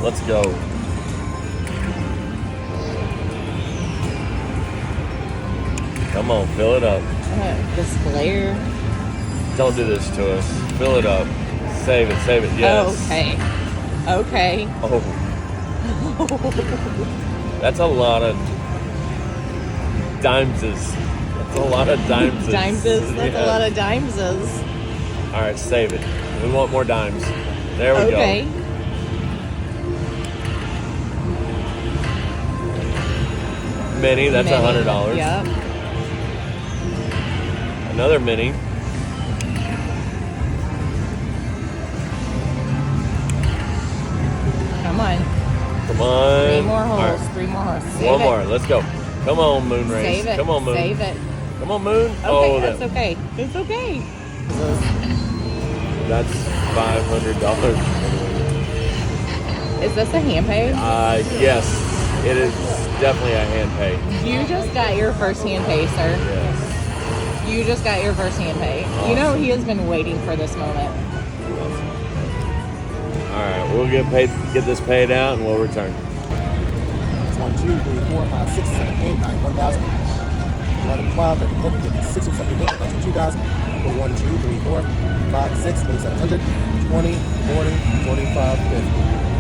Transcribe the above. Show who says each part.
Speaker 1: Let's go. Come on, fill it up.
Speaker 2: This glare.
Speaker 1: Don't do this to us. Fill it up. Save it, yes.
Speaker 2: Okay. Okay.
Speaker 1: Oh. That's a lot of dimeses. That's a lot of dimeses.
Speaker 2: Dimeses? That's a lot of dimeses.
Speaker 1: All right, save it. We want more dimes. There we go.
Speaker 2: Okay.
Speaker 1: Mini, that's $100.
Speaker 2: Yep.
Speaker 1: Another mini.
Speaker 2: Come on.
Speaker 1: Come on.
Speaker 2: 3 more holes.
Speaker 1: All right.
Speaker 2: 3 more holes. Save
Speaker 1: One
Speaker 2: it.
Speaker 1: more. Let's go. Come on, moon race.
Speaker 2: Save it.
Speaker 1: Come on, moon.
Speaker 2: Save it.
Speaker 1: Come on, moon.
Speaker 2: Okay,
Speaker 1: Oh,
Speaker 2: that's okay. It's okay.
Speaker 1: That's $500.
Speaker 2: Is this a Handpay?
Speaker 1: Yes, it is definitely a Handpay.
Speaker 2: You just got your first Handpay, sir.
Speaker 1: Yes.
Speaker 2: You just got your first Handpay.
Speaker 1: Awesome.
Speaker 2: You know he has been waiting for this moment.
Speaker 1: All right, we'll get this paid out, and we'll return.
Speaker 3: 1, 2, 3, 4, 5, 6, 7, 8, 9, 1,000. 11, 12, 13, 14, 15, 16, 17, 18, 19, 2,000. 1, 2, 3, 4, 5, 6, 700, 20, 40, 45, 50.